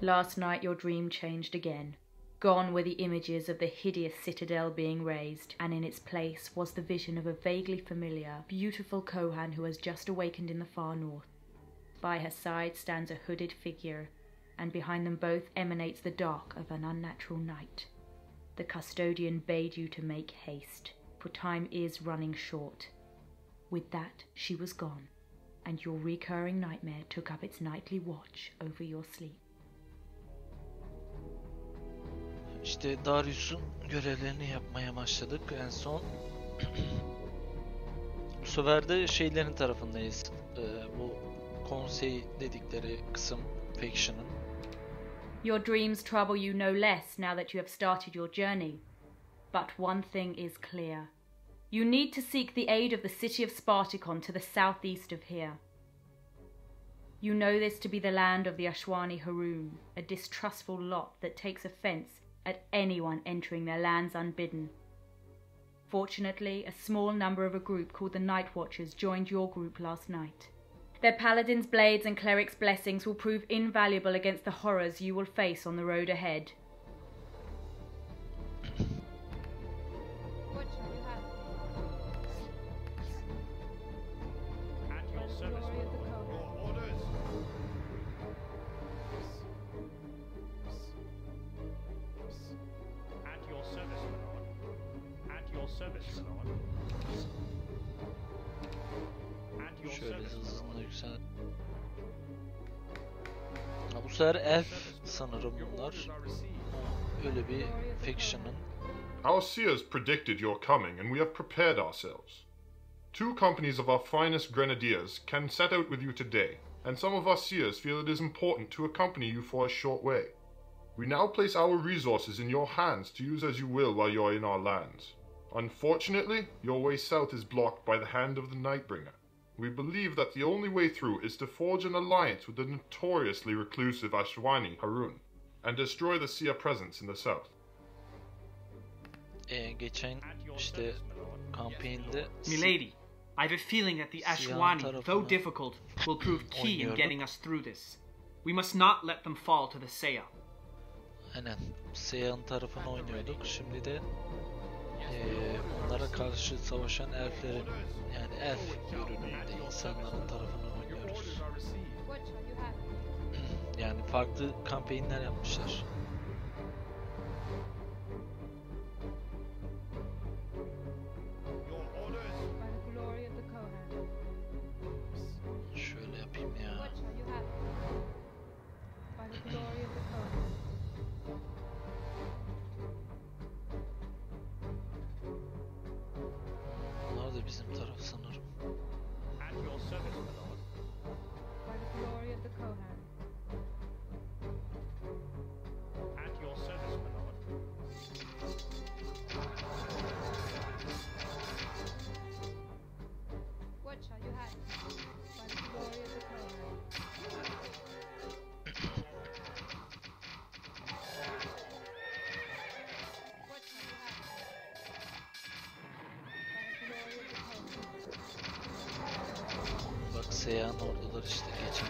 Last night your dream changed again. Gone were the images of the hideous citadel being razed, and in its place was the vision of a vaguely familiar, beautiful Kohan who has just awakened in the far north. By her side stands a hooded figure, and behind them both emanates the dark of an unnatural night. The custodian bade you to make haste, for time is running short. With that, she was gone, and your recurring nightmare took up its nightly watch over your sleep. İşte Darius'un görevlerini yapmaya başladık en son. Bu sefer de şeylerin tarafındayız. Bu konsey dedikleri kısım, faction'ın. Your dreams trouble you no less now that you have started your journey. But one thing is clear. You need to seek the aid of the city of Sparticon to the southeast of here. You know this to be the land of the Ashwani Haroon, a distrustful lot that takes offense at anyone entering their lands unbidden. Fortunately, a small number of a group called the Night Watchers joined your group last night. Their paladins' blades and clerics' blessings will prove invaluable against the horrors you will face on the road ahead. Şöyle hızlı yüksel. Bu sefer elf sanırım bunlar. Öyle bir faction'ın. Our seers predicted your coming and we have prepared ourselves. 2 companies of our finest grenadiers can set out with you today, and some of our seers feel it is important to accompany you for a short way. We now place our resources in your hands to use as you will while you are in our lands. Unfortunately, your way south is blocked by the hand of the Nightbringer. We believe that the only way through is to forge an alliance with the notoriously reclusive Ashwani Haroon and destroy the Seer presence in the south. Geçen işte campaign'de Milady, I have a feeling that the Ashwani, though difficult, will prove key in getting us through this. We must not let them fall to the Seer. Aynen. Seer'ın tarafını oynuyorduk. Şimdi de onlara karşı savaşan elflerin, yani elf görünümünde insanların tarafını oynuyoruz. Yani farklı kampanyonlar yapmışlar. Şöyle yapayım ya. Bunlar da bizim taraf sanırım. Bak Seyhan ordular işte geçen.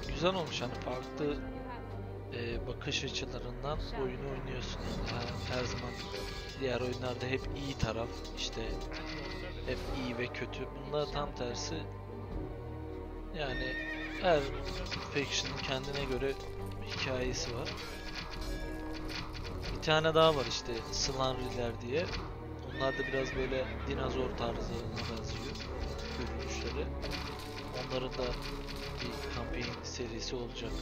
Güzel olmuş, hani farklı bakış açılarından oyunu oynuyorsun yani. Her zaman diğer oyunlarda hep iyi taraf, işte hep iyi ve kötü. Bunda tam tersi. Yani her faction'ın kendine göre hikayesi var. Bir tane daha var işte, Slanriler diye. Onlar da biraz böyle dinozor tarzlarına benziyor görünüşleri. Onların da bir kampanya serisi olacak.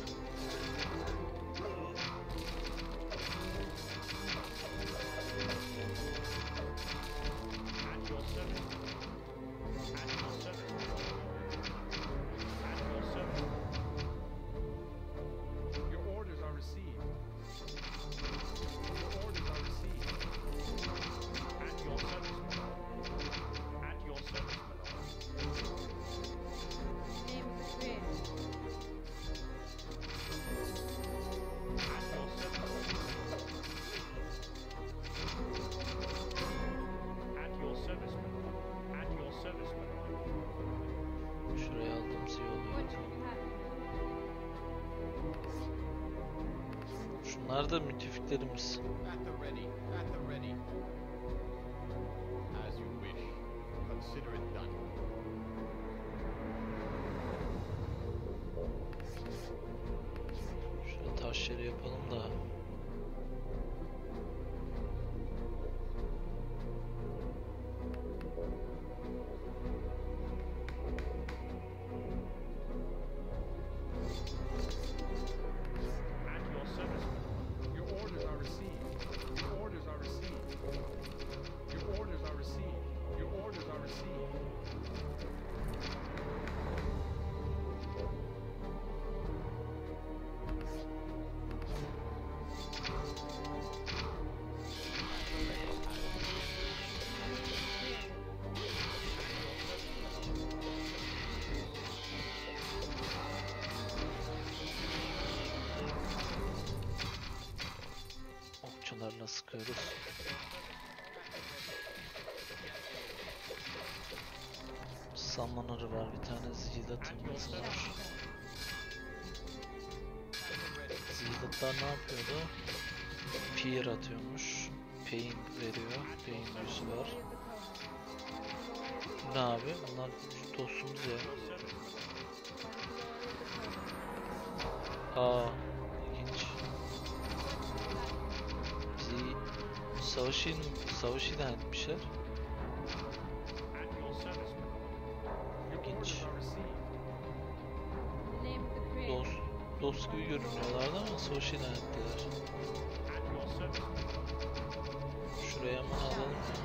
Bunlar da müttefiklerimiz. Şöyle taş yeri yapalım da. Okçularla sıkıyoruz. Summoner'ı var, bir tane Zealot'ımız var. Zealot'lar ne yapıyordu? Fear atıyormuş. Pain veriyor. Pain büyüsü var. Ne abi? Bunlar dostumuz ya. Aa, ilginç. Savaş ilan etmişler. İlginç. Dost gibi görünüyorlardı ama savaş ilan ettiler. Şuraya hemen alalım ya.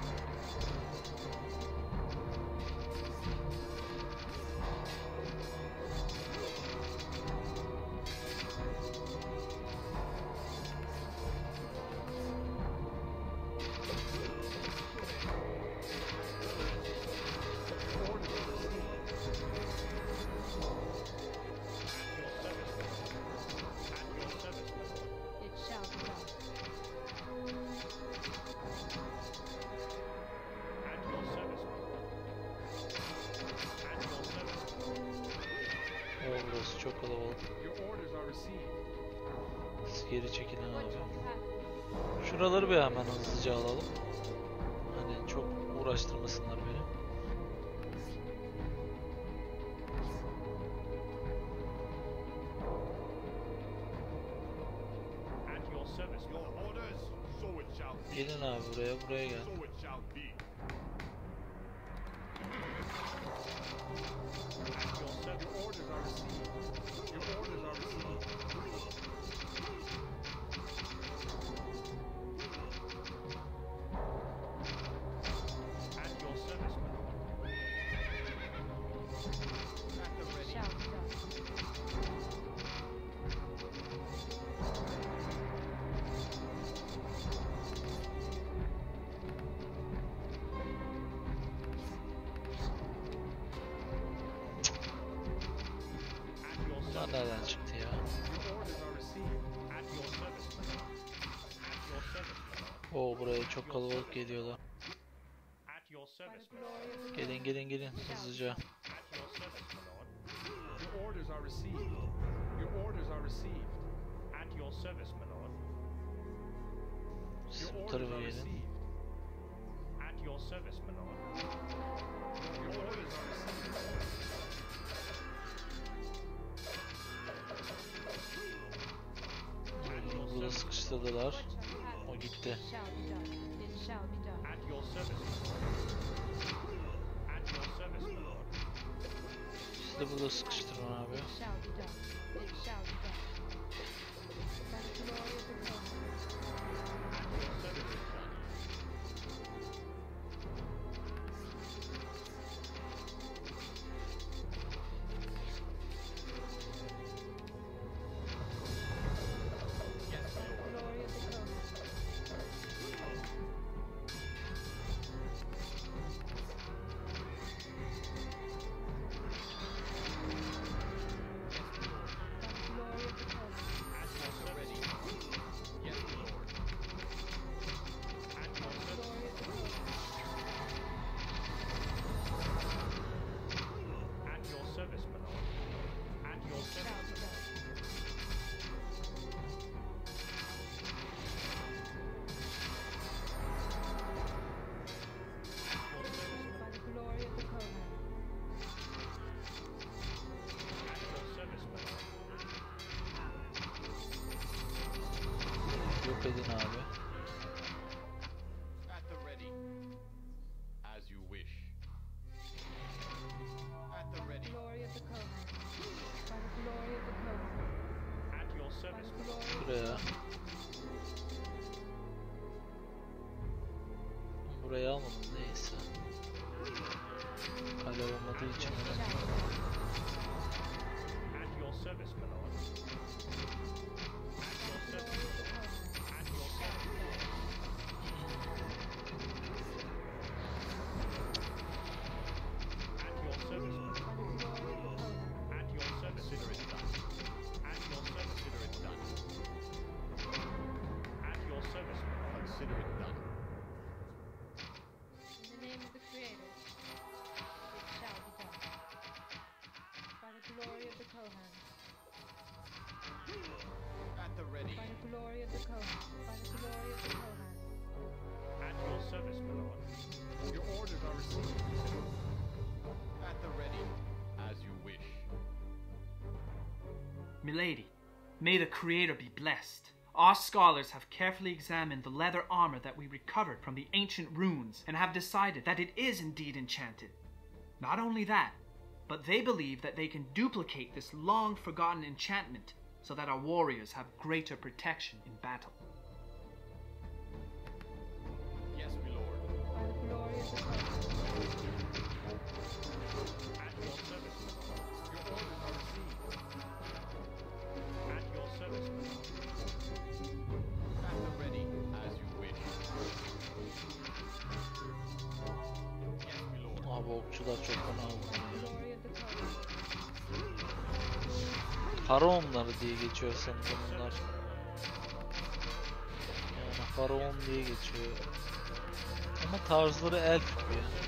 Burası çok kalabalık. Siz geri çekilin abi. Şuraları bir hemen hızlıca alalım. Hani çok uğraştırmasınlar beni. Gelin abi buraya gel. Nereden çıktı ya? Oo, buraya çok kalabalık geliyorlar. Gelin hızlıca. Siz bu tarafa gelin. Burada sıkıştırdılar. O gitti. Siz de burada sıkıştırın abi. Burayı almadım, neyse. Kale olmadığı için. Milady, may the Creator be blessed. Our scholars have carefully examined the leather armor that we recovered from the ancient ruins and have decided that it is indeed enchanted. Not only that, but they believe that they can duplicate this long-forgotten enchantment so that our warriors have greater protection in battle. Yes, my lord. By the glory of the Kohan. At your service, my lord. Your orders are received. At your service, my lord. At the ready, as you wish. Yes, my lord. Abi okçular çok fena oldu. Glory of the Kohan. Faraonları diye geçiyor sanırım bunlar. Yani faraon diye geçiyor. Ama tarzları elf gibi yani.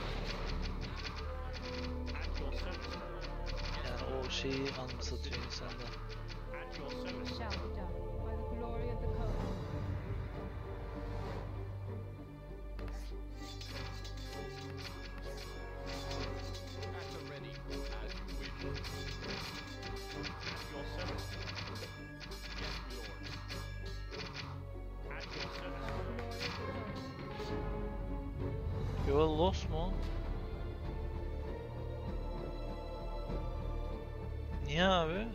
Yani o şeyi anımsatıyor insanda. It shall be done. By the glory of the Kohan. At the ready, as you wish. At your service, my lord. Yes, my lord. At your service, my lord. Yo Los mu? Niye abi?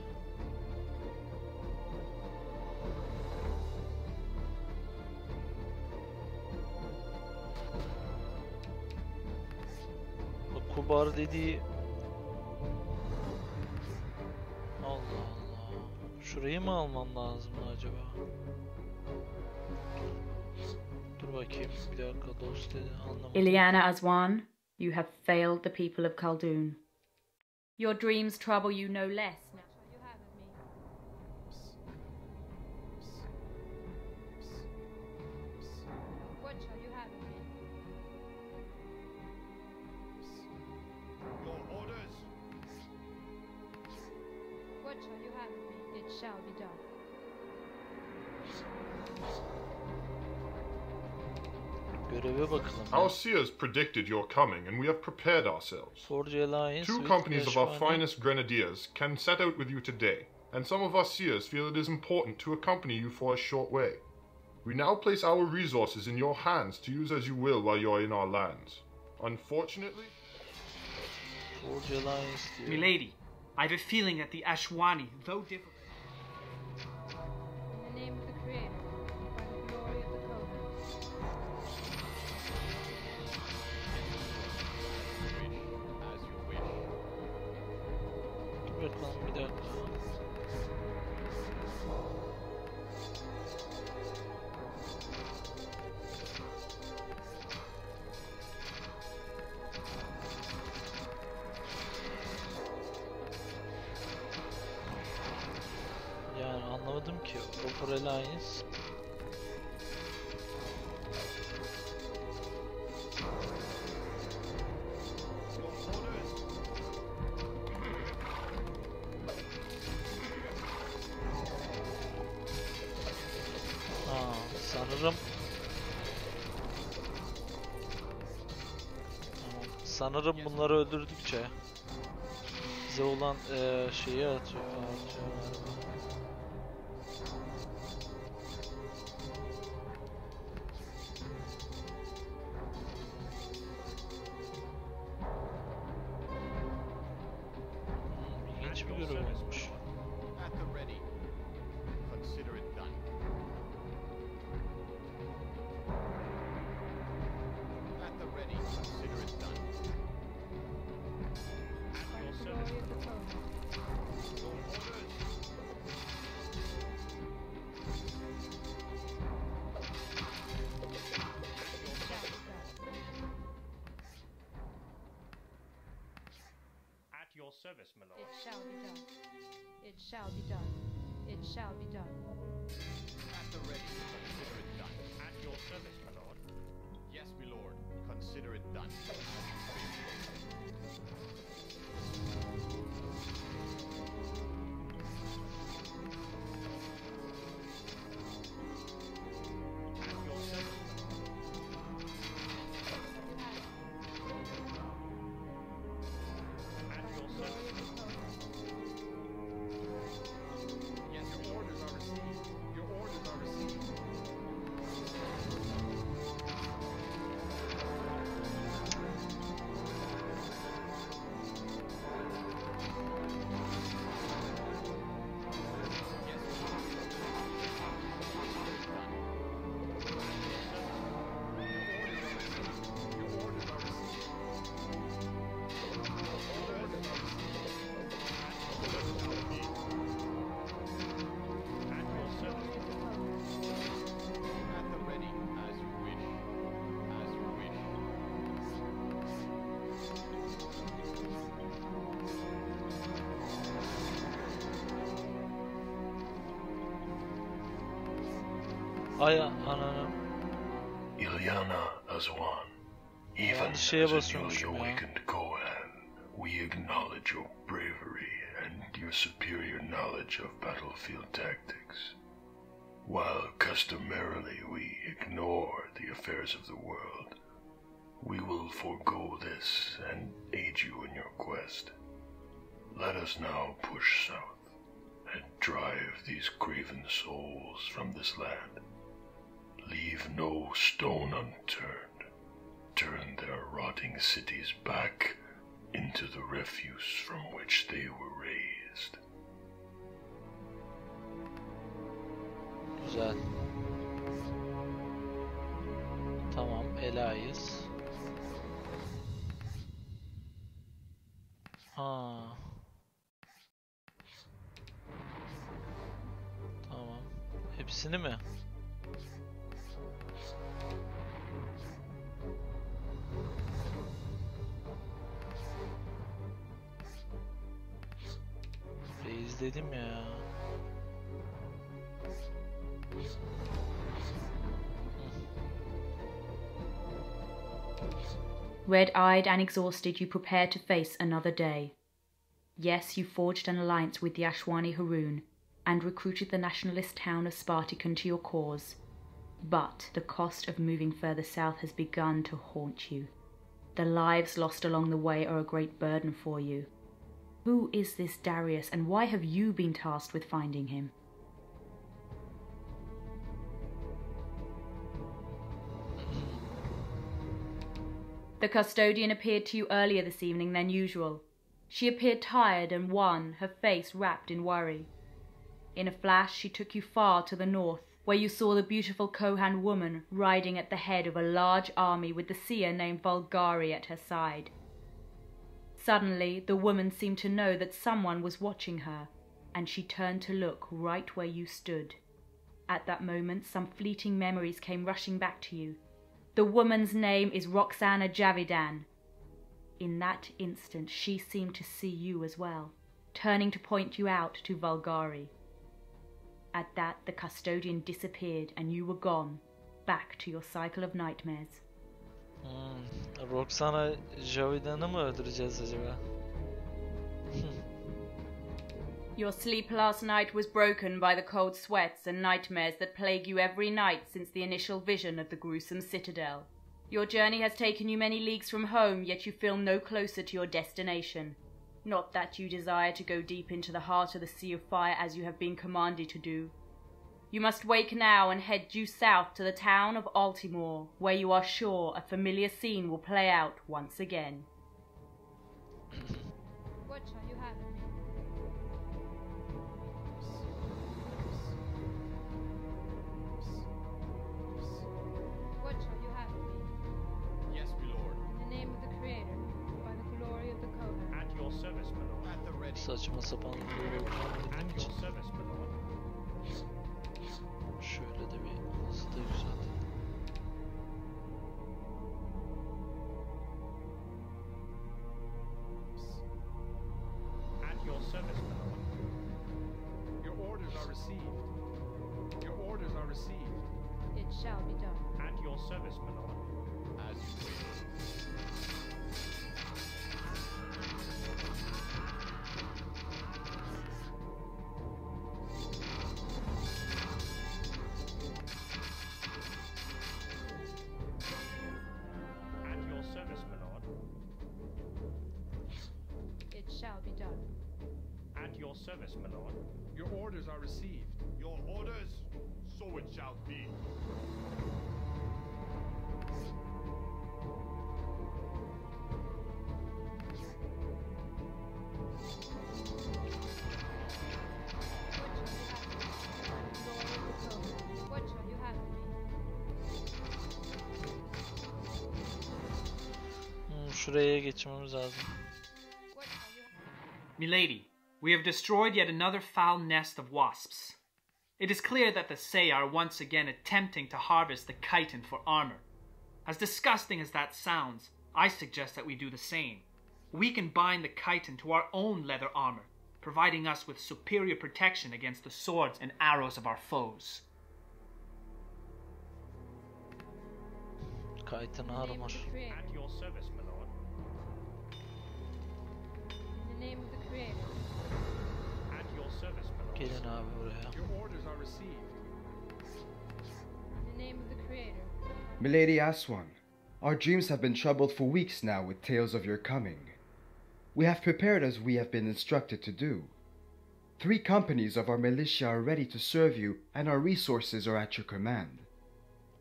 Bu Kubar dediği... Allah Allah. Şurayı mı almam lazım acaba? Dur bakayım bir dakika, dost dedi, anlamadım. Ilyana Aswan, you have failed the people of Khaldun. Your dreams trouble you no less. What shall you have of me? What shall you have of me? Your orders. What shall you have of me? It shall be done. Göreve bakalım. Our seers predicted your coming, and we have prepared ourselves. Forge Alliance Two with companies of our Eşvane. finest grenadiers can set out with you today, and some of our seers feel it is important to accompany you for a short way. We now place our resources in your hands to use as you will while you're in our lands. Unfortunately, Forge Alliance diyor. Milady, I have a feeling that the Ashwani, though difficult... In the name of the Creator. By the glory of the Kohan. As you wish. Dur bakalım bir dakika. Yani anlamadım ki. Forge Alliance. Your orders. Ha, sanırım. Tamam. Sanırım bunları öldürdükçe bize olan şeyi atıyor. Harcıyor. İlginç bir görev olmuş. At the ready. Consider it done. At the ready. Consider it done. At your service, Glory of the my lord. Kohan. Your orders. At your service, my lord. It shall be done. It shall be done. It shall be done. At the ready. Consider it done. At your service, my lord. Yes, my lord. Consider it done. At your service, my lord. At your service, my lord. Yes, your orders are received. Your orders are received. Yes, your orders are received. At your service. At the ready, as you wish. As you wish. Ay ananı. Ilyana Azwan, even Yanlış as şeye a newly basıyormuşum ya. awakened Kohan, we acknowledge your bravery and your superior knowledge of battlefield tactics. While customarily we ignore the affairs of the world, we will forego this and aid you in your quest. Let us now push south and drive these craven souls from this land. Leave no stone unturned. Turn their rotting cities back into the refuse from which they were raised. Güzel. Tamam, Ela'yız. Ha. Tamam. Hepsini mi? Reis dedim ya. Red-eyed and exhausted, you prepare to face another day. Yes, you forged an alliance with the Ashwani Haroon and recruited the nationalist town of Sparticon to your cause. But the cost of moving further south has begun to haunt you. The lives lost along the way are a great burden for you. Who is this Darius, and why have you been tasked with finding him? The custodian appeared to you earlier this evening than usual. She appeared tired and wan, her face wrapped in worry. In a flash, she took you far to the north, where you saw the beautiful Kohan woman riding at the head of a large army with the seer named Vulgari at her side. Suddenly, the woman seemed to know that someone was watching her, and she turned to look right where you stood. At that moment, some fleeting memories came rushing back to you. The woman's name is Roxana Javidan. In that instant, she seemed to see you as well, turning to point you out to Vulgari. At that, the custodian disappeared and you were gone, back to your cycle of nightmares. Roxana Javidan'ı mı öldüreceğiz acaba? Your sleep last night was broken by the cold sweats and nightmares that plague you every night since the initial vision of the gruesome citadel. Your journey has taken you many leagues from home, yet you feel no closer to your destination. Not that you desire to go deep into the heart of the Sea of Fire as you have been commanded to do. You must wake now and head due south to the town of Altimore, where you are sure a familiar scene will play out once again. What shall you have of me? What shall you have of me? Yes, my lord. saçma sapan böyle olacağını bildiğim At için your service, my lord. şöyle de bir hızlı da yükseltelim. At your service, my lord. Your orders are received. Your orders are received. It shall be done. At your service, my lord. As you wish. At your service, my lord. It shall be done. At your service, my lord. Your orders are received. Your orders, so it shall be. What shall you have of me? Şuraya geçmemiz lazım. What shall you have? Milady, we have destroyed yet another foul nest of wasps. It is clear that the Sei are once again attempting to harvest the chitin for armor. As disgusting as that sounds, I suggest that we do the same. We can bind the chitin to our own leather armor, providing us with superior protection against the swords and arrows of our foes. Kayıtın In the name armor. of the Creator. At your service, my lord. In the name of the Creator. At your service, my lord. Gelin abi buraya. Your orders are received. In the name of the Creator. Milady Aswan, our dreams have been troubled for weeks now with tales of your coming. We have prepared as we have been instructed to do. 3 companies of our militia are ready to serve you, and our resources are at your command.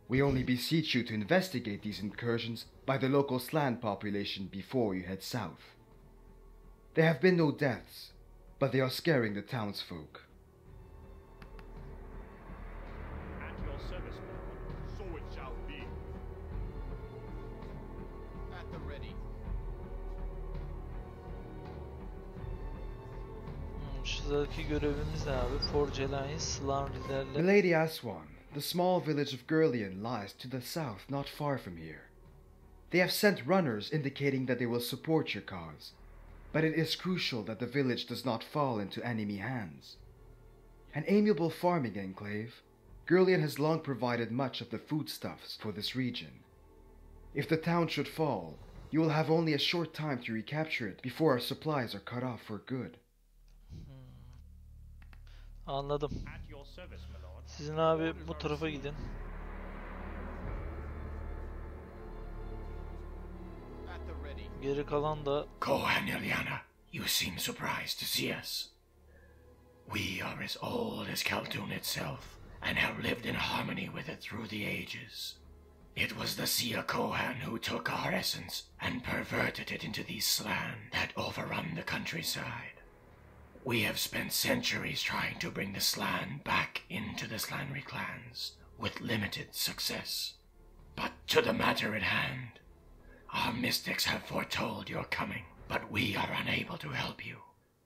We only beseech you to investigate these incursions by the local Slan population before you head south. There have been no deaths, but they are scaring the townsfolk. At your service, my lord. So it shall be. At the ready. Şuradaki görevimiz ne abi? Forgeline Slan liderler. Milady Aswan, the small village of Gurlian lies to the south not far from here. They have sent runners indicating that they will support your cause, but it is crucial that the village does not fall into enemy hands. An amiable farming enclave, Gurlian has long provided much of the foodstuffs for this region. If the town should fall, you will have only a short time to recapture it before our supplies are cut off for good. Anladım. At your service, my lord. Sizin abi bu tarafa gidin. At the ready. Geri kalan da Kohan Ilyana, you seem surprised to see us. We are as old as Khaldun itself, and have lived in harmony with it through the ages. It was the Sia Kohan who took our essence and perverted it into these Slan that overrun the countryside. We have spent centuries trying to bring the Slan back into the Slanry clans, with limited success. But to the matter at hand, our mystics have foretold your coming, but we are unable to help you.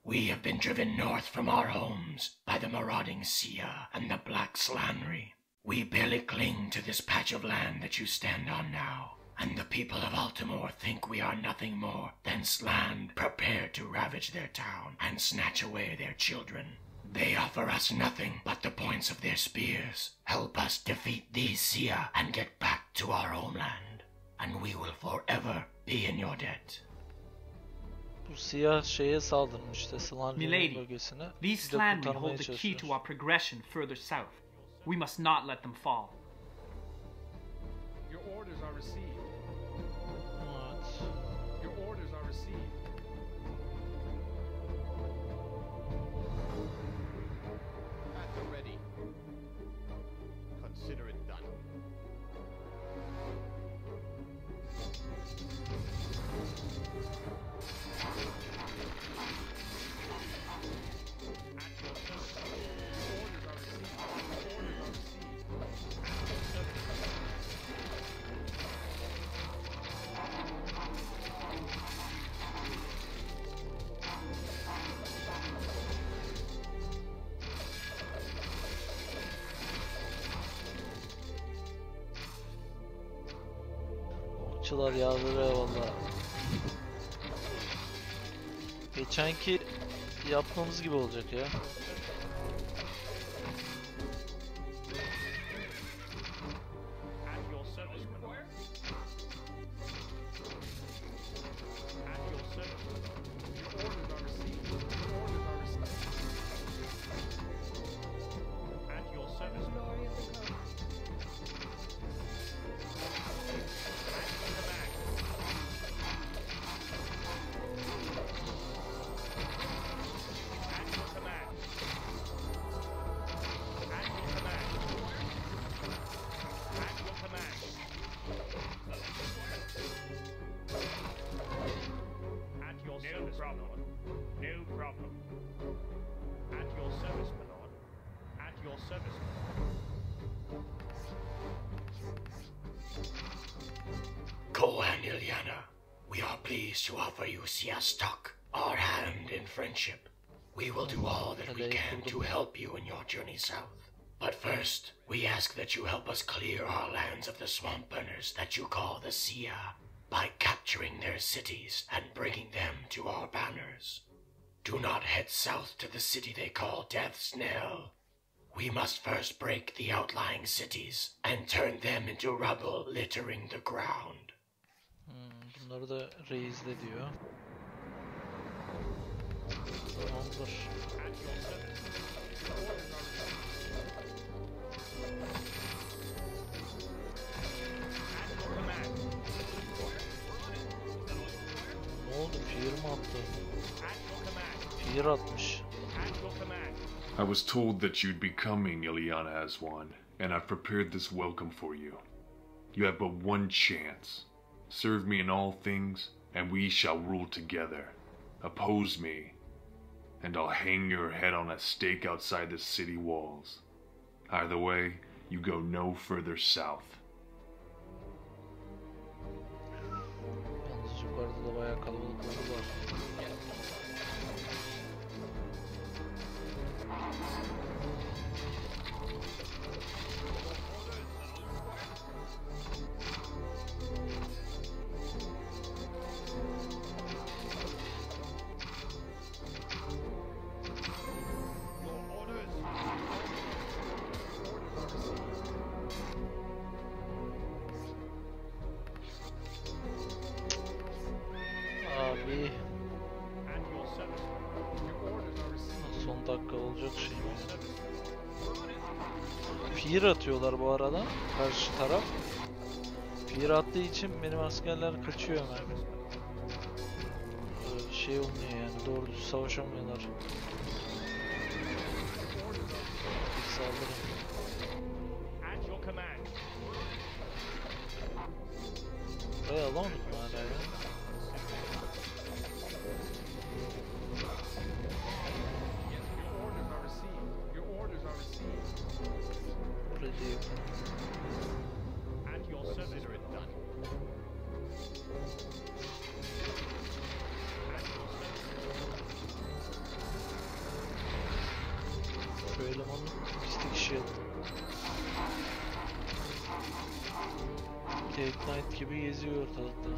We have been driven north from our homes by the marauding Sia and the Black Slanry. We barely cling to this patch of land that you stand on now, and the people of Altamore think we are nothing more than Slan prepared to ravage their town and snatch away their children. They offer us nothing but the points of their spears. Help us defeat these Sia and get back to our homeland, and we will forever be in your debt. bu siyah şeye saldırmıştı. Slan Milady, bölgesine. these Bir de Slanry kurtarmaya hold the key to çalışıyoruz. our progression further south. We must not let them fall. Your orders are received. Evet. Your orders are received. At the ready. Consider it done. At your service. Your orders are received. Your orders are received. Okçular yağdırıyor valla. Geçenki yaptığımız gibi olacak ya. At your service, my lord. At your service, my lord. Your orders are received. Your orders are received. At your service, my lord. Glory of the Kohan. At your command. At your command. At your command. At your service, my lord. No problem. At your service, my lord. At your service, my lord. Kohan Ilyana, we are pleased to offer you Siastok, our hand in friendship. We will do all that we can to help you in your journey south. But first, we ask that you help us clear our lands of the swamp burners that you call the Sia by capturing their cities and bringing them to our banners. Do not head south to the city they call Death's Knell. We must first break the outlying cities and turn them into rubble littering the ground. Bunları da reisle diyor. Tamamdır. At your service. Your orders are received. At your command. Ne oldu? Fear mı attı? At your command. Fear atmış. At your command. I was told that you'd be coming, Ilyana Aswan, and I've prepared this welcome for you. You have but one chance. Serve me in all things, and we shall rule together. Oppose me, and I'll hang your head on a stake outside the city walls. Either way, you go no further south. Yalnız yukarıda da bayağı kalabalıkları var. Abi At your service. Your orders are received. son dakika olacak şey mi? Fear atıyorlar bu arada karşı taraf. Fear attığı için benim askerler kaçıyor hemen. Şey olmuyor yani, doğru düz savaşamıyorlar. İlk saldırı. At your command. Burayı alamadık mı hala ya? Your orders are received. Your orders are received. Burayı değil. At your service. Consider it done. At your service. Şu elemanı pislik işi yaptı. Tate Knight gibi geziyor ortalıkta.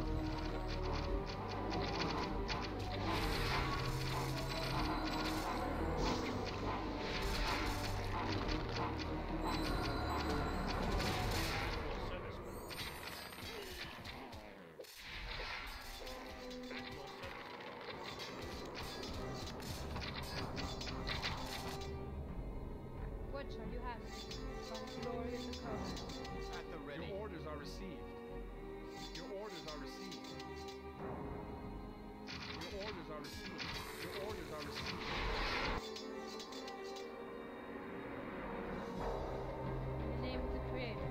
What shall you have? By the glory of the Kohan. At the ready. Your orders are received. Your orders are received. Your orders are received. Your orders are received. In the name of the Creator.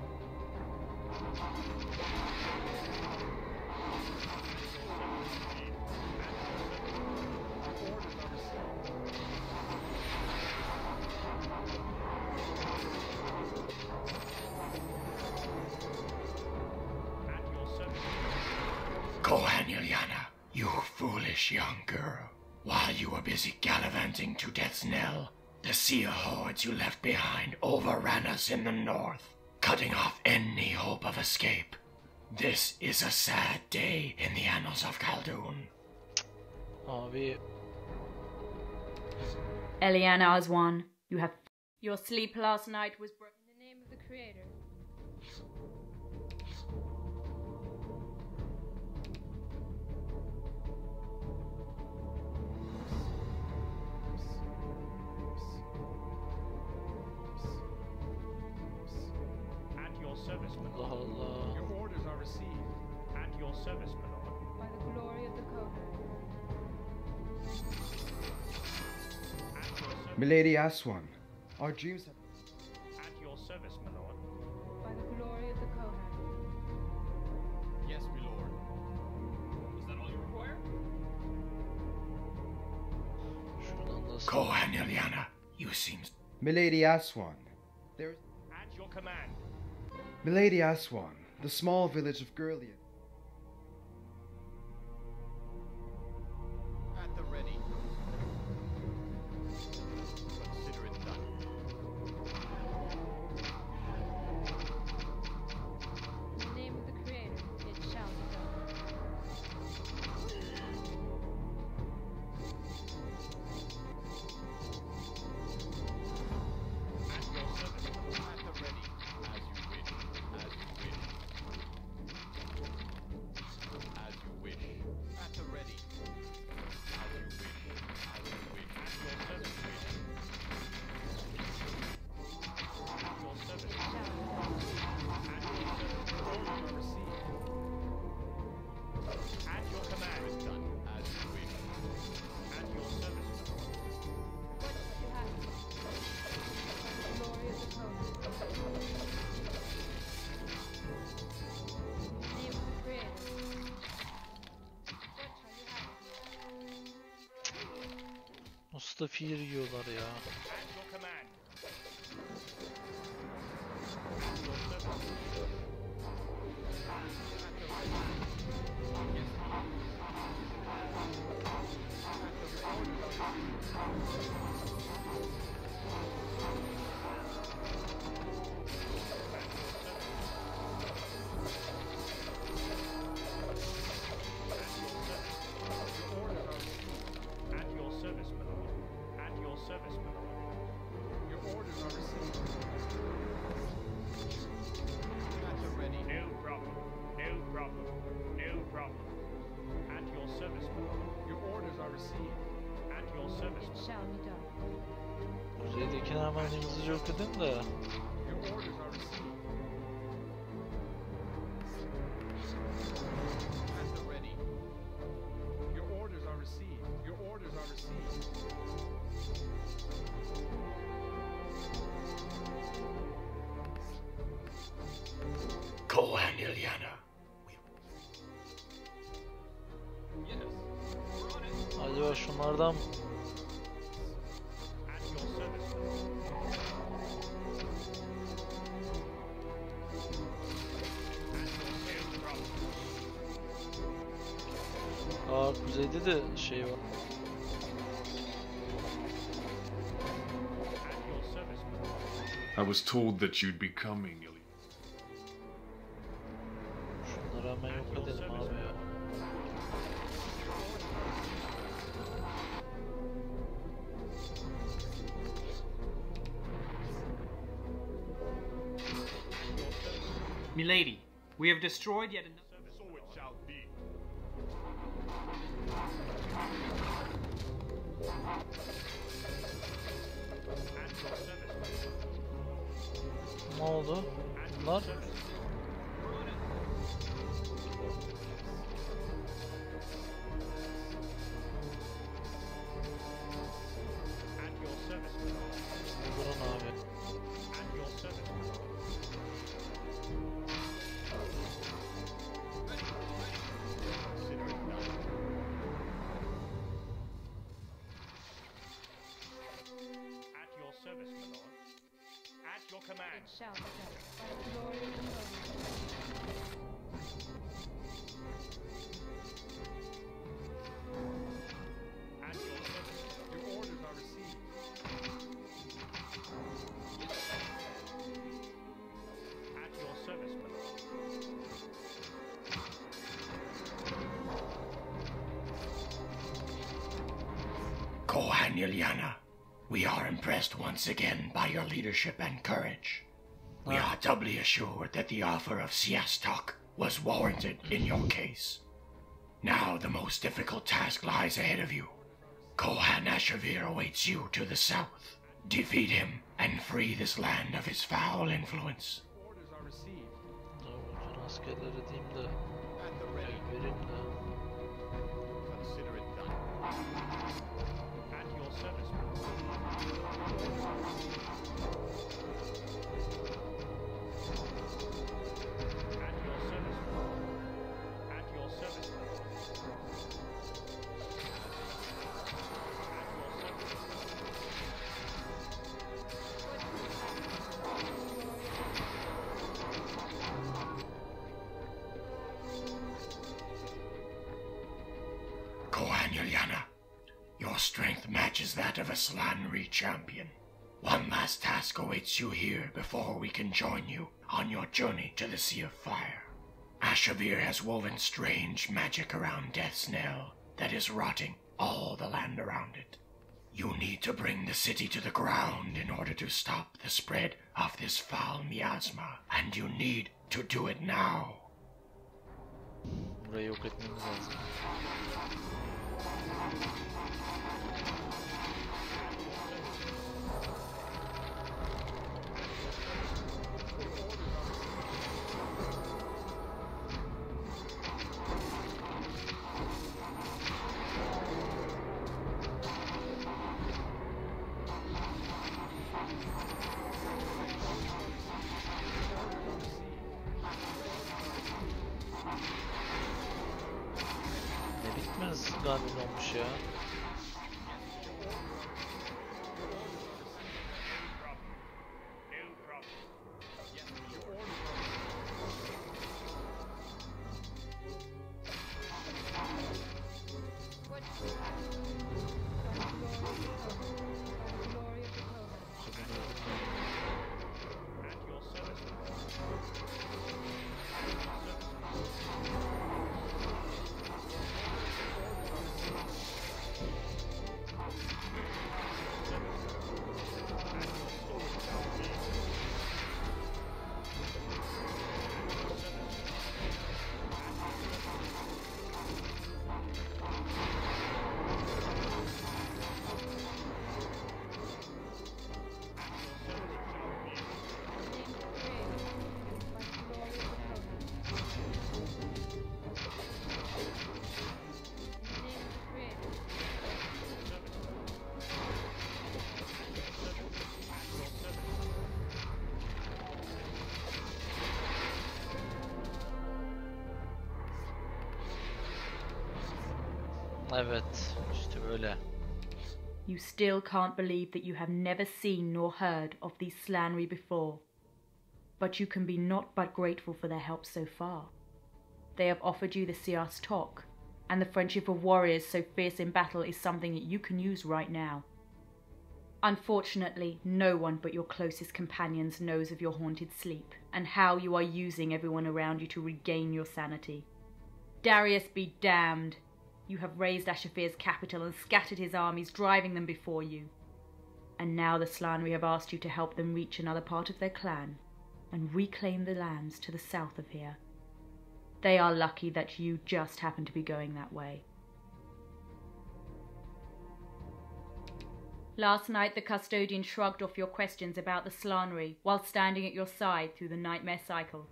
Your orders are received. At your service. Kohan Ilyana, you foolish young girl. While you were busy gallivanting to Death's Knell, the Sia hordes you left behind overran us in the north, cutting off any hope of escape. This is a sad day in the annals of Khaldun. Abi Eliana Aswan, you have... Your sleep last night was broken. In the name of the Creator. At your service, my Allah lord. Allah. Your orders are received. At your service, my lord. By the glory of the Kohan. At your service. Milady Aswan, our dreams have... At your service, my lord. By the glory of the Kohan. Yes, my lord. Is that all you require? Şuradan da Kohan Ilyana, you seem... Milady Aswan, there is... At your command. Milady Aswan, the small village of Gurlian. At the ready. Consider it done. In the name of the Creator, it shall be done. At your service, my lord. At the ready. As you wish. As you wish. As you wish. At the ready. As you wish. As you wish. At your service, my lord. At your service, my lord. At your service, your orders are received. At your command. Done. As you wish. At your service, my lord. What shall you have? By the glory of the Kohan. In the name of the Creator. What shall you have? Mustafir yiyorlar ya. At your command. At your service. At your service, my lord. At your service, my lord. Your orders are received. At the ready. No problem. No problem. No problem. At your service, my lord. Your orders are received. At your service, It my shall be done. Kuzeydekini hemen hızlıca okudum da. lord. Your orders are received. At the ready. Your orders are received. Your orders are received. Kohan Ilyana. Acaba şunlardan At your service, my lord. At your no problem. kuzeyde de şey var. At your service, my lord. I was told that you'd be coming, Ilya. Şunları hemen yok edelim abi ya. Milady, we have destroyed yet another... So it shall be. At your service, my lord. Ne oldu? At your Bunlar? service. At your service, my lord. Durun abi. At your service, my lord. Consider it done. At your service, my lord. At your command. It shall be done. By the glory of the Kohan. At your service. Your orders are received. At your service, my lord. Kohan Ilyana, we are impressed once again by your leadership and courage. We are doubly assured that the offer of Siastok was warranted in your case. Now the most difficult task lies ahead of you. Kohan Ashavir awaits you to the south. Defeat him and free this land of his foul influence. Orders are received. Bütün askerleri diyeyim de At the ready. vereyim de. Consider it done. At your service, my lord. At your service, my lord. At your service, my lord. Kohan Ilyana, your strength matches that of a Slanri champion. One last task awaits you here before we can join you on your journey to the Sea of Fire. Ashavir has woven strange magic around Death's Knell that is rotting all the land around it. You need to bring the city to the ground in order to stop the spread of this foul miasma, and you need to do it now. Burayı yok etmemiz lazım. Ne bitmez gamin olmuş ya. No problem. Yes, your orders are What do you have? By the glory of the Kohan. At your service, my lord. Evet, işte böyle. You still can't believe that you have never seen nor heard of these Slanri before. But you can be not but grateful for their help so far. They have offered you the Sias Tok, and the friendship of warriors so fierce in battle is something that you can use right now. Unfortunately, no one but your closest companions knows of your haunted sleep, and how you are using everyone around you to regain your sanity. Darius be damned! You have razed Ashafir's capital and scattered his armies, driving them before you. And now the Slanri have asked you to help them reach another part of their clan, and reclaim the lands to the south of here. They are lucky that you just happen to be going that way. Last night the custodian shrugged off your questions about the Slanri while standing at your side through the nightmare cycle.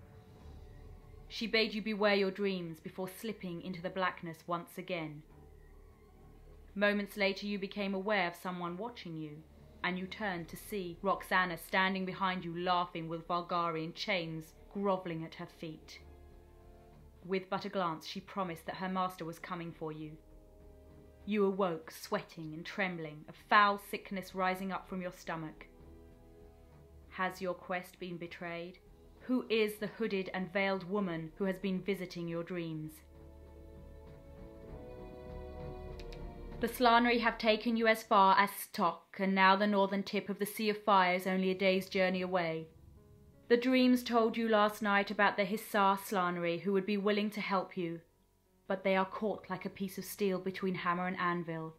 She bade you beware your dreams before slipping into the blackness once again. Moments later you became aware of someone watching you, and you turned to see Roxana standing behind you laughing with Valgari in chains grovelling at her feet. With but a glance she promised that her master was coming for you. You awoke, sweating and trembling, a foul sickness rising up from your stomach. Has your quest been betrayed? Who is the hooded and veiled woman who has been visiting your dreams? The Slanri have taken you as far as Stok, and now the northern tip of the Sea of Fire is only a day's journey away. The dreams told you last night about the Hissar Slanri who would be willing to help you, but they are caught like a piece of steel between hammer and anvil.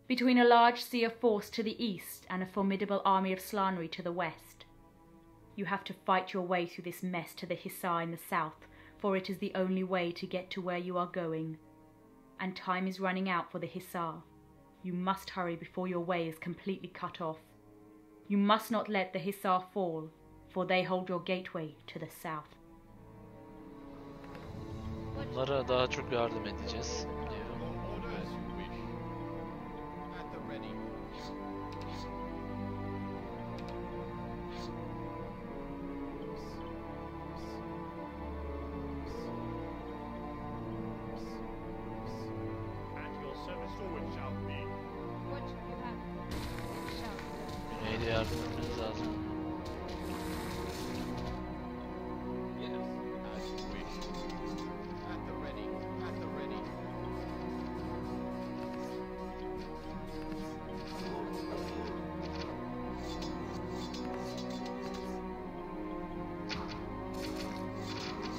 between a large sea of force to the east and a formidable army of Slanri to the west. You have to fight your way through this mess to the Hissar in the south, for it is the only way to get to where you are going. And time is running out for the Hissar. You must hurry before your way is completely cut off. You must not let the Hissar fall, for they hold your gateway to the south. Onlara daha çok yardım edeceğiz diyor. As you wish. At the ready. At your service, forward shall be. What shall you have? Shall be done. Güneyde yardım etmeniz lazım. Yes, as you wish. At the ready. At the ready.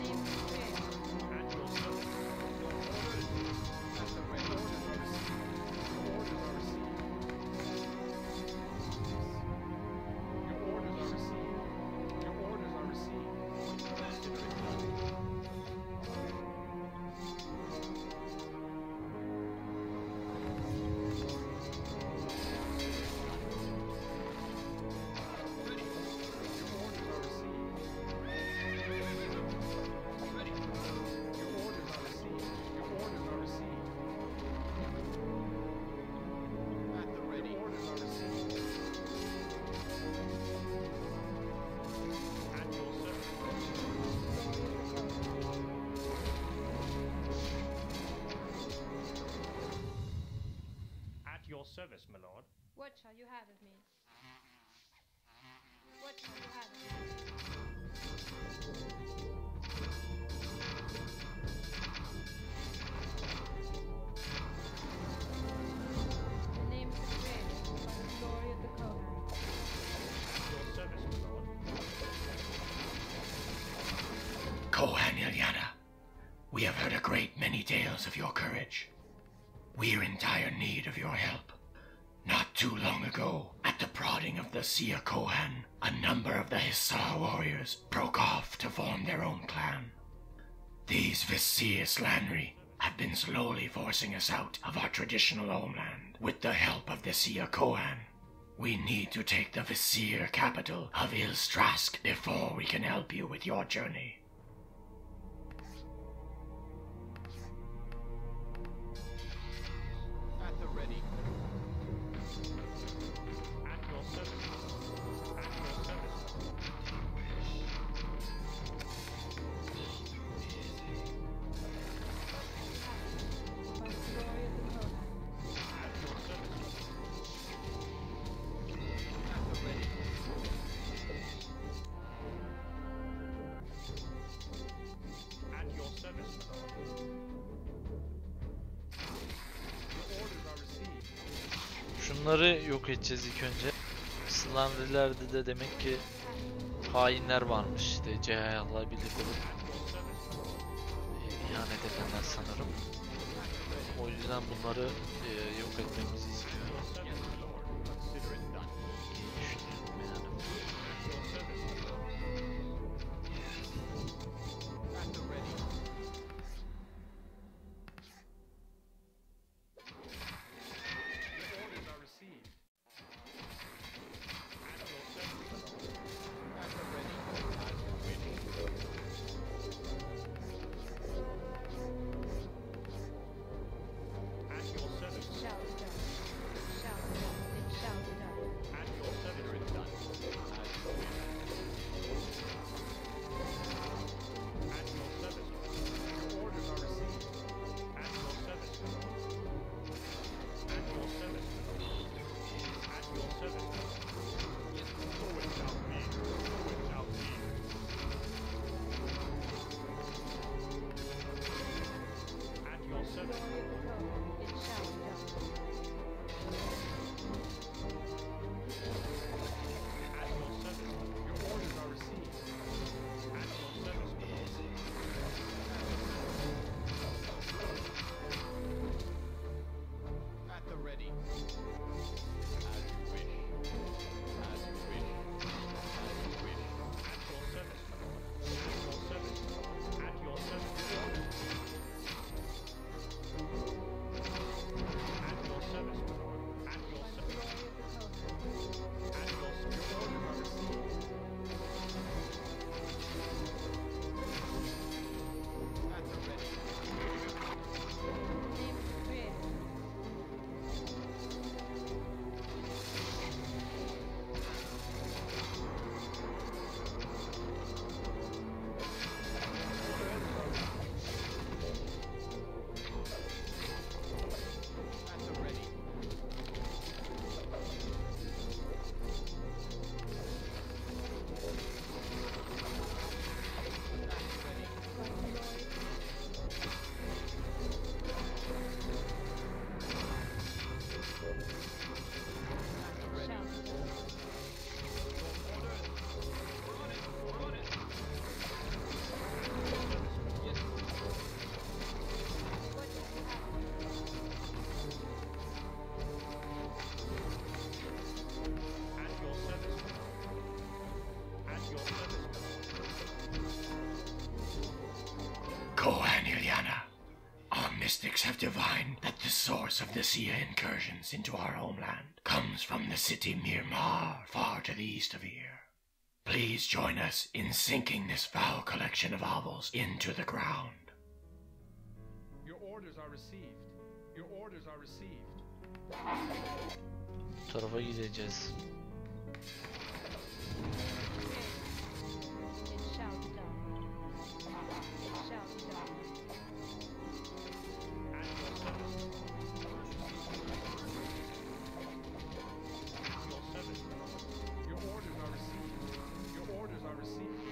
Name of the creator. At your service. At the ready. Orders are received. Your orders are received. Your orders are received. Consider it done. Ready. Your orders are received. Ready. Your orders are received. Your orders are received. At the ready. Your orders are received. At your service. At your service, my lord. What shall you have of me? What shall you have of me? The name of the creator, by the glory of the Kohan. At your service, my lord. Kohan Ilyana, we have heard a great many tales of your courage. We are in dire need of your help. Not too long ago, at the prodding of the Sia Kohan, a number of the Hissar warriors broke off to form their own clan. These Vizier Slanri have been slowly forcing us out of our traditional homeland with the help of the Sia Kohan. We need to take the Vizier capital of Ilstrask before we can help you with your journey. At the ready. At your service. At your service. By the glory of the Kohan. At your service. At the ready. At your service, my lord. Your orders are received. Şunları yok edeceğiz ilk önce. Slanrilerde de demek ki hainler varmış, işte CHA'la birlik olup ihanet edenler sanırım. O yüzden bunları yok etmemizi istiyor. Yes, my lord. Consider it done. İyi düşünüyorum yani. At the ready. Your orders are received. At your service, my lord. At the ready. As you wish. At your service. It shall be done. It shall be done. It shall be done. At your service. Consider it done. As you wish. At your service. Your orders are received. At your service, my lord. At your service, my lord. At your service, my lord. So it shall be. So it shall be. At your service. Glory of the Kohan. It shall be done. At your service. Your orders are received. At your service, my lord. At the ready. mystics have divined that the source of the Sia incursions into our homeland comes from the city Mirmar, far to the east of here. Please join us in sinking this foul collection of hovels into the ground. Your orders are received. Your orders are received. Bu tarafa gideceğiz. It shall be done. It shall be done. At your service. At your service, my lord. Your orders are received. Your orders are received.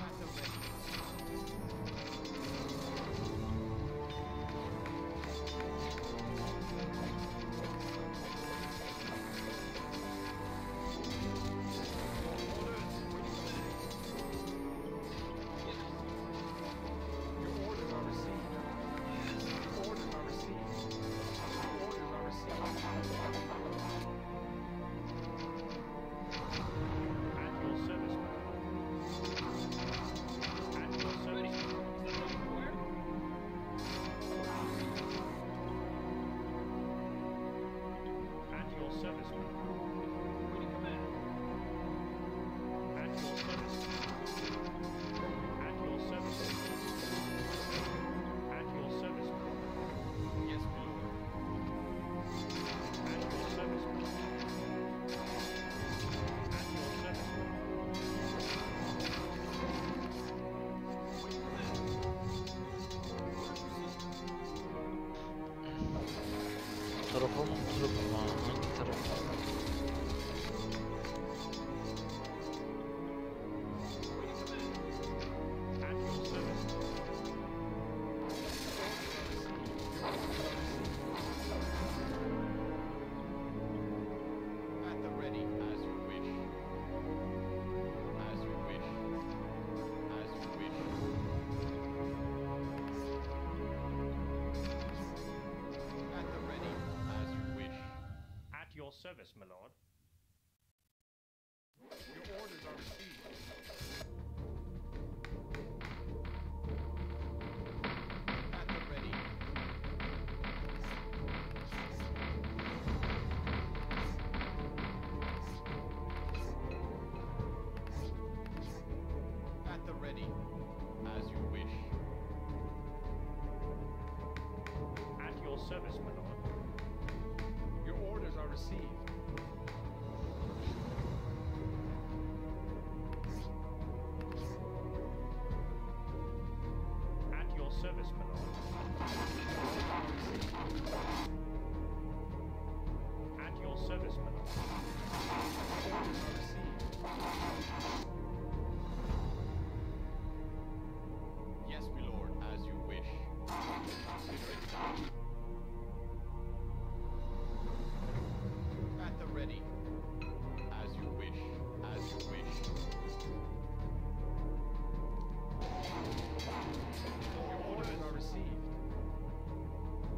At the ready. Your orders are received. Your orders are received. Your orders are received. At your service, my lord. At your service. At your service, my lord. At your service. At your service. At your service, my lord. Yes, my lord. At your service, my lord. At your service, my lord. Bu tarafa mı bu tarafa mı? Hangi tarafa? At your service. At the ready, as you wish. As you wish. As you wish. At the ready, as you wish. At your service, my lord. Your orders are received. At the ready. At the ready, as you wish. At your service, my lord. Your orders are received. At your service, my lord. At your service, my lord. Your orders are received. Yes, my lord, as you wish. Consider it done. At the ready. As you wish. As you wish. Your orders are received.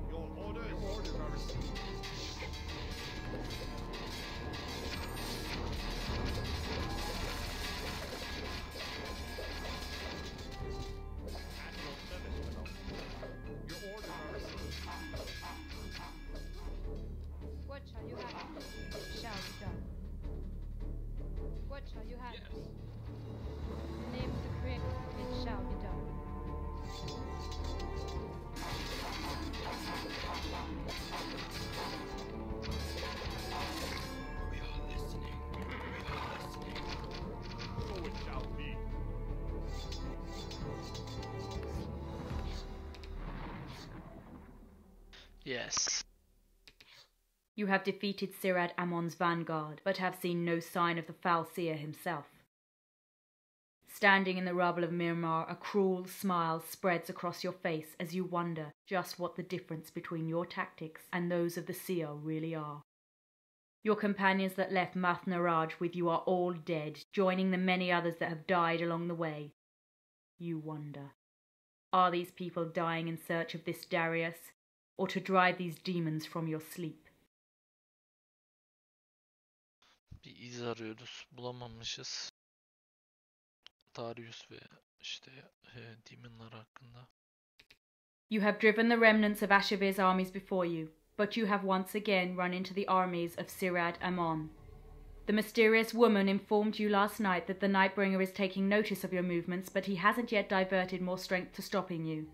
Your orders are received. At your service, my lord. Your orders are received. What shall you have? It shall be done. What shall you have? In the name of the Creator, it shall be done. We are listening. We are listening. So it shall be. Yes. You have defeated Sirad Ammon's vanguard, but have seen no sign of the foul seer himself. Standing in the rubble of Mirmar, a cruel smile spreads across your face as you wonder just what the difference between your tactics and those of the seer really are. Your companions that left Mathnaraj with you are all dead, joining the many others that have died along the way. You wonder, are these people dying in search of this Darius, or to drive these demons from your sleep? Bir iz arıyoruz. Bulamamışız. Darius ve işte demonlar hakkında. You have driven the remnants of Ashavir's armies before you, but you have once again run into the armies of Sirad Amon. The mysterious woman informed you last night that the Nightbringer is taking notice of your movements, but he hasn't yet diverted more strength to stopping you.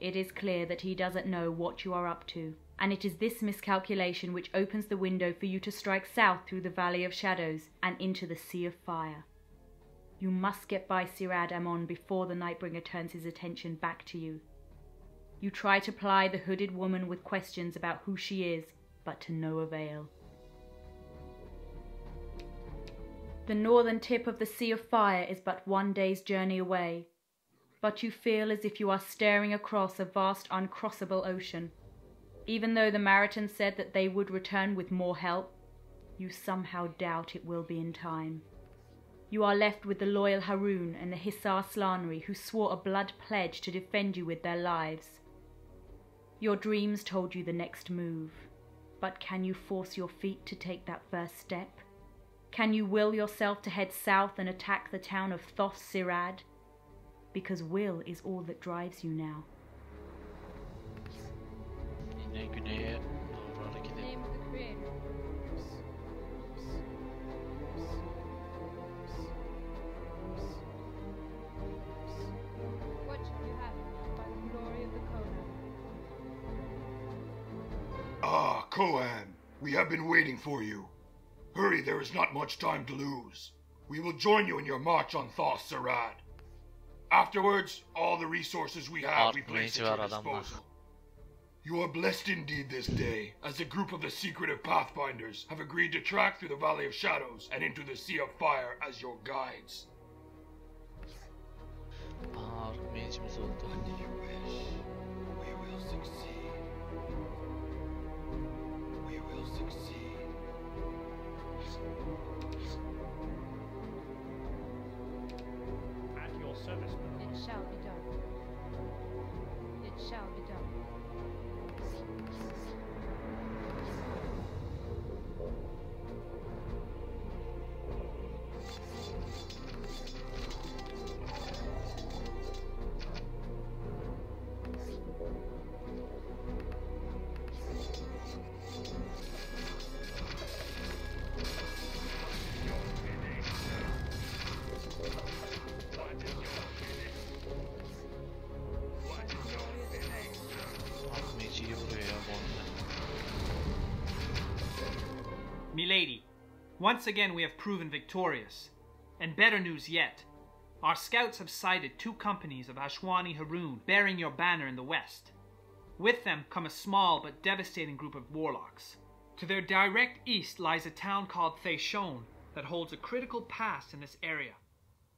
It is clear that he doesn't know what you are up to, and it is this miscalculation which opens the window for you to strike south through the Valley of Shadows and into the Sea of Fire. You must get by Sirad Amon before the Nightbringer turns his attention back to you. You try to ply the hooded woman with questions about who she is, but to no avail. The northern tip of the Sea of Fire is but one day's journey away, but you feel as if you are staring across a vast uncrossable ocean. Even though the Maritans said that they would return with more help, you somehow doubt it will be in time. You are left with the loyal Haroun and the Hissar Slanri, who swore a blood pledge to defend you with their lives. Your dreams told you the next move, but can you force your feet to take that first step? Can you will yourself to head south and attack the town of Thoth Sirad? Because will is all that drives you now. Yine güneye doğru hareket et. Name of the creator. What shall you have by the glory of the Kohan? Ah, Kohan, we have been waiting for you. Hurry, there is not much time to lose. We will join you in your march on Thoth Sirad. Afterwards, all the resources we have we place at your disposal. You are blessed indeed this day, as a group of the secretive Pathfinders have agreed to track through the Valley of Shadows and into the Sea of Fire as your guides. Mage'imiz oldu. We will succeed. We will succeed. At your service, my lord. It shall be done. It shall be done. Mage'i buraya bomba. Milady, once again we have proven victorious. And better news yet, our scouts have sighted 2 companies of Ashwani Haroun bearing your banner in the west. With them come a small but devastating group of warlocks. To their direct east lies a town called Theishon that holds a critical pass in this area.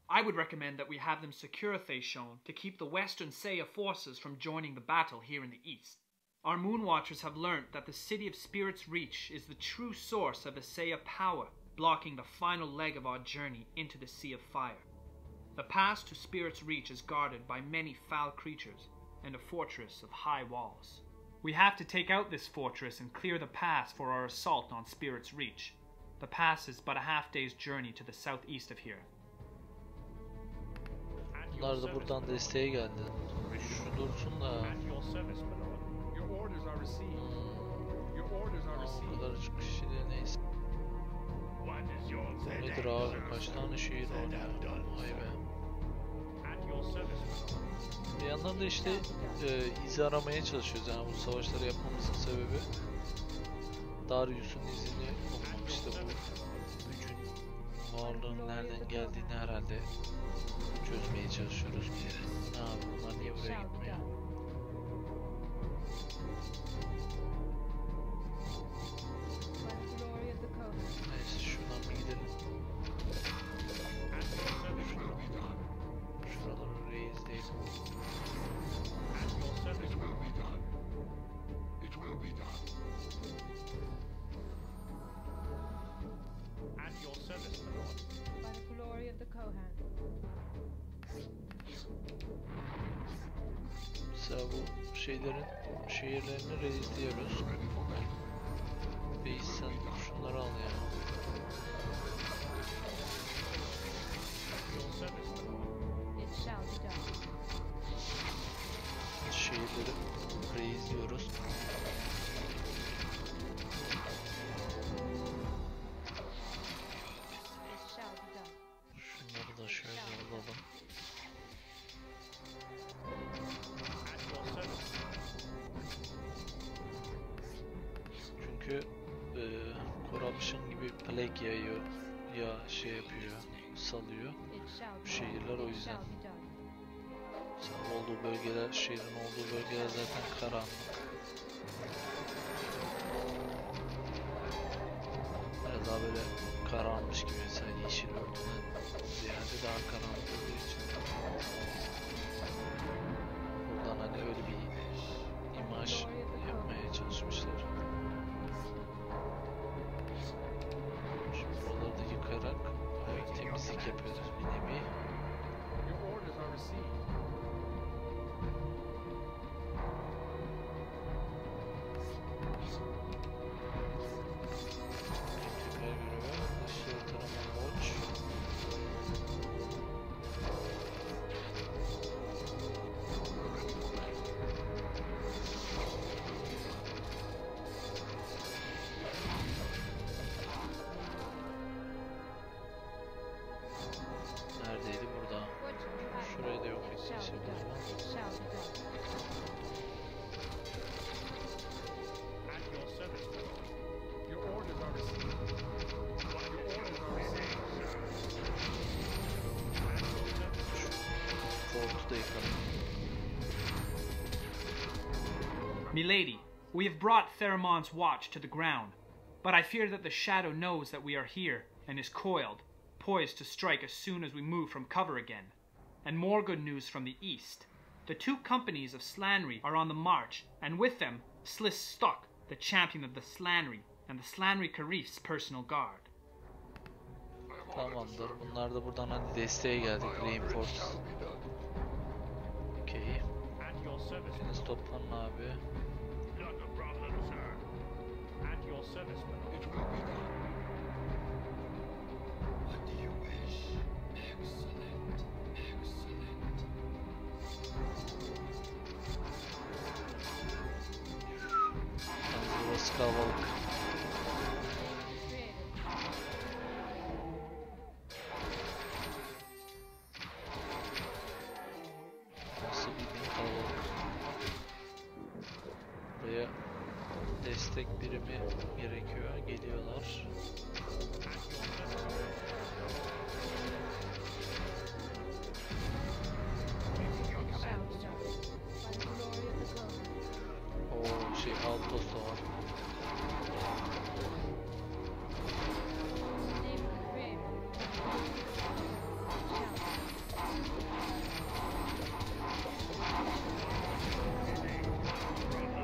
I would recommend that we have them secure Theishon to keep the Western Seiya forces from joining the battle here in the east. Our Moonwatchers have learnt that the City of Spirits Reach is the true source of the Seiya power, blocking the final leg of our journey into the Sea of Fire. The pass to Spirits Reach is guarded by many foul creatures and a fortress of high walls. We have to take out this fortress and clear the pass for our assault on Spirits Reach. The pass is but a half-day's journey to the southeast of here. At your Bunlar da service, buradan my lord. desteğe geldi. Şu dursun da. At your service, my lord. Your orders are received. Your orders are Bu received. kadar kişi de neyse. What is your Nedir abi? Kaç tane şehir var ya? Vay be. At your service, my lord. Bir yandan da işte izi aramaya çalışıyoruz. Yani bu savaşları yapmamızın sebebi Darius'un izini bulmak, işte bu gücün varlığının nereden geldiğini herhalde çözmeye çalışıyoruz. Ne abi bunlar niye buraya gitmiyor? By the glory of the Kohan. Neyse şuradan bir gidelim. At your service, my lord. Şuraları oraya izleyelim. At your service, my lord. It will be done. At your service, my lord. By the glory of the Kohan. Mesela bu şeylerin şehirlerini reizliyoruz. Beyiz sen şunları al ya. At your service, my lord. It shall be Burayı izliyoruz. It shall be done. Şunları da şöyle alalım. At your service. Çünkü corruption gibi plague yayıyor. Ya şey yapıyor, salıyor. It shall Bu be şehirler o done. It yüzden. shall be done. Olduğu bölgeler, şehrin olduğu bölgeler zaten karanlık. Biraz daha böyle kararmış gibi, mesela yeşil örtüden ziyade daha karanlık olduğu için. Buradan hani öyle bir imaj yapmaya çalışmışlar. Şimdi buraları da yıkarak temizlik yapıyoruz bir nevi. Your orders are received. Tekrar görevi. Dışarı tarama borç. Neredeydi? Burada. What shall you have? Şurayı da yok It shall ettiyse be o zaman. done. It shall be done. At your service. Your orders are received. Your orders are received. Fort'u da yıkalım. Milady, we have brought Theramon's watch to the ground, but I fear that the Shadow knows that we are here and is coiled, poised to strike as soon as we move from cover again. And more good news from the east. The two companies of Slanry are on the march, and with them, Sliss Stock, the champion of the Slanry, and the Slanry Karif's personal guard. Tamamdır. Bunlar da buradan hani desteğe geldik. Reinforce. Okey. At your service. Deniz toplanın abi. Not a problem, sir. At your service. It will be done. What do you wish? Excellent. Excellent. Yalnız burası kalabalık. Burası bildiğin kalabalık. Buraya destek birimi gerekiyor. Geliyorlar. It shall be done. By the glory of the Kohan. O şey Altos da var. Name of the Creator. It shall be. At your service. At your service. Your orders are received.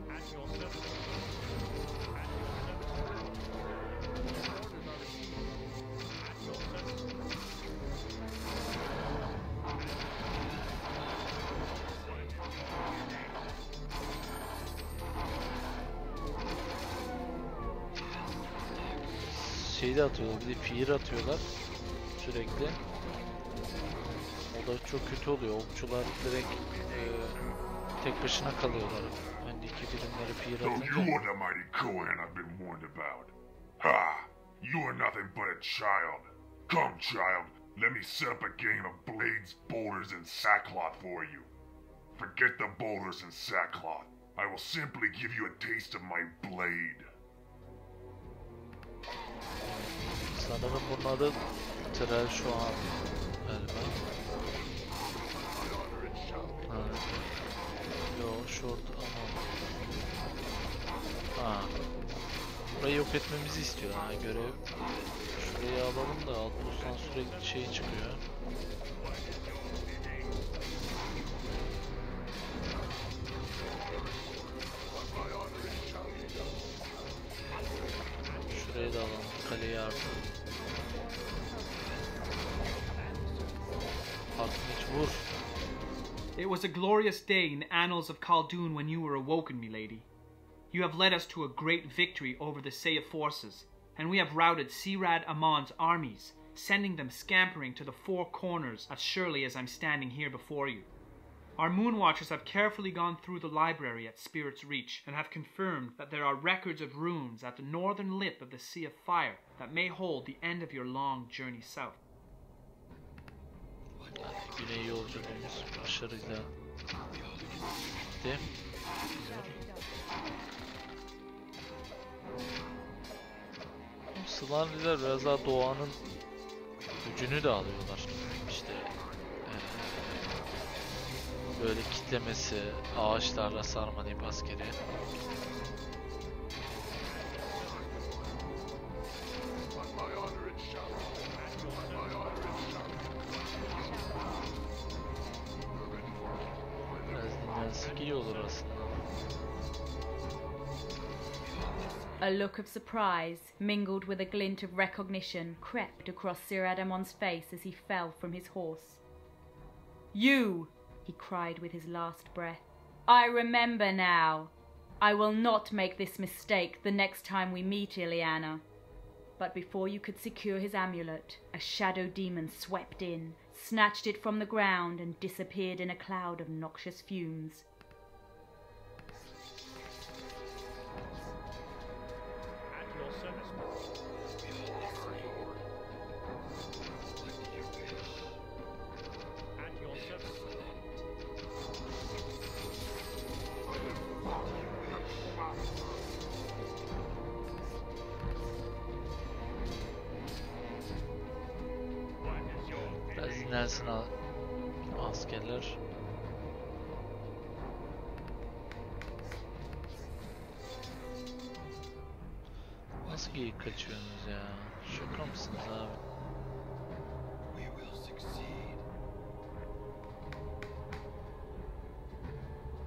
At your service. Şey de atıyorlar, bir de fear atıyorlar sürekli. O da çok kötü oluyor. Okçular direkt tek başına kalıyorlar. Öndeki birimleri fear So you atınca. are the mighty Kohan I've been warned about. Ha! You are nothing but a child. Come, child, let me set up a game of blades, boulders, and sackcloth for you. Forget the boulders and sackcloth. I will simply give you a taste of my blade. Sanırım bunun adı Trel şu an galiba. Ha. Yo, short ama. Ha. Burayı yok etmemizi istiyor ha görev. Şurayı alalım da Outpost'tan sürekli şey çıkıyor. Şurayı da alalım. Kaleyi artıralım. Hartmich vur. It was a glorious day in the annals of Khaldun when you were awoken, milady. You have led us to a great victory over the Seiya forces, and we have routed Sirad Amon's armies, sending them scampering to the four corners as surely as I'm standing here before you. Our Moonwatchers have carefully gone through the library at Spirit's Reach and have confirmed that there are records of runes at the northern lip of the Sea of Fire that may hold the end of your long journey south. Güney yolculuğumuz başarıyla bitti. Slandiler biraz daha doğanın gücünü de alıyorlar. İşte böyle kitlemesi, ağaçlarla sarmalayıp askeri. Biraz dinlensek iyi olur aslında. A look of surprise, mingled with a glint of recognition, crept across Sirad Amon's face as he fell from his horse. "You!" he cried with his last breath. "I remember now. I will not make this mistake the next time we meet, Ileana." But before you could secure his amulet, a shadow demon swept in, snatched it from the ground, and disappeared in a cloud of noxious fumes. At your service. At your service. What is your Biraz dinlensin askerler. Nasıl geyik kaçıyorsunuz ya? Şaka mısınız abi? We will succeed.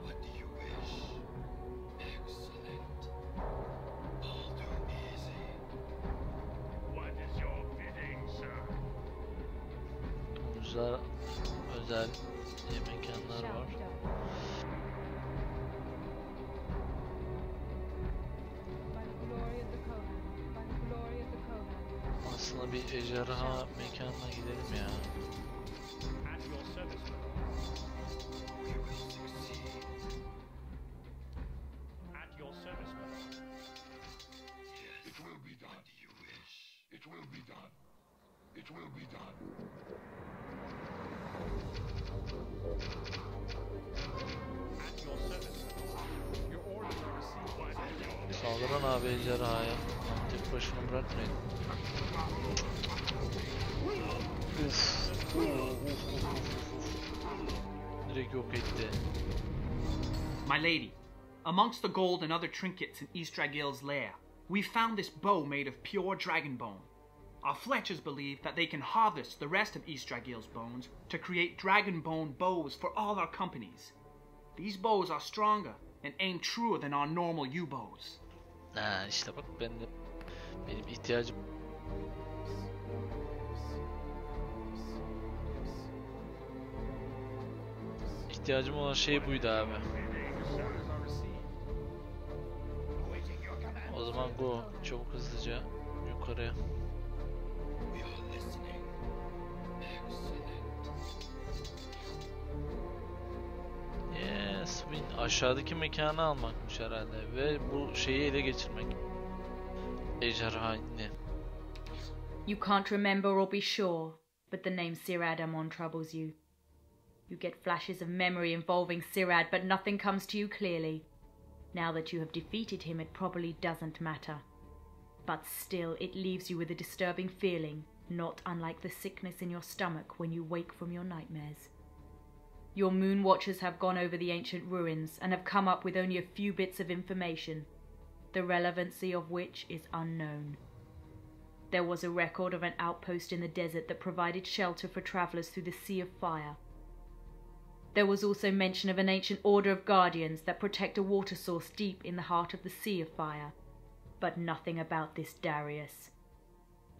What do you wish? Excellent. All too easy. What is your bidding, sir? Güzel özel mekanlar Shall var. be done. By the glory of the Kohan. By the glory of the Kohan. Aslında bir ejderha mekanına gidelim ya. At your service. We will succeed. At your service. Yes. It will be done. What do you wish? It will be done. It will be done. At your service. Your orders are received. What is your Saldıran abi ejderhaya. Tek başına bırakmayın. Direkt yok etti. My lady, amongst the gold and other trinkets in Ystragil's lair, we found this bow made of pure dragon bone. Our Fletchers believe that they can harvest the rest of Ystragil's bones to create dragon bone bows for all our companies. These bows are stronger and aim truer than our normal U-bows. Ha işte bak benim ihtiyacım olan şey buydu abi. O zaman go çabuk hızlıca yukarıya. We are listening. Excellent. Yes, win. Aşağıdaki mekanı almakmış herhalde ve bu şeyi ele geçirmek. Ejderha ne? You can't remember or be sure, but the name Sirad Amon troubles you. You get flashes of memory involving Sirad, but nothing comes to you clearly. Now that you have defeated him, it probably doesn't matter. But still, it leaves you with a disturbing feeling, not unlike the sickness in your stomach when you wake from your nightmares. Your moon watchers have gone over the ancient ruins and have come up with only a few bits of information, the relevancy of which is unknown. There was a record of an outpost in the desert that provided shelter for travellers through the Sea of Fire. There was also mention of an ancient order of guardians that protect a water source deep in the heart of the Sea of Fire. But nothing about this Darius.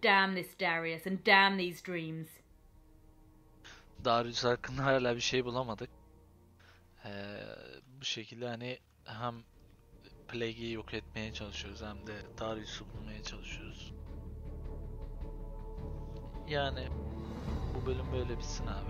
Damn this Darius and damn these dreams. Darius hakkında hala bir şey bulamadık. Bu şekilde hani hem Plague'i yok etmeye çalışıyoruz hem de Darius'u bulmaya çalışıyoruz. Yani bu bölüm böyle bitsin abi.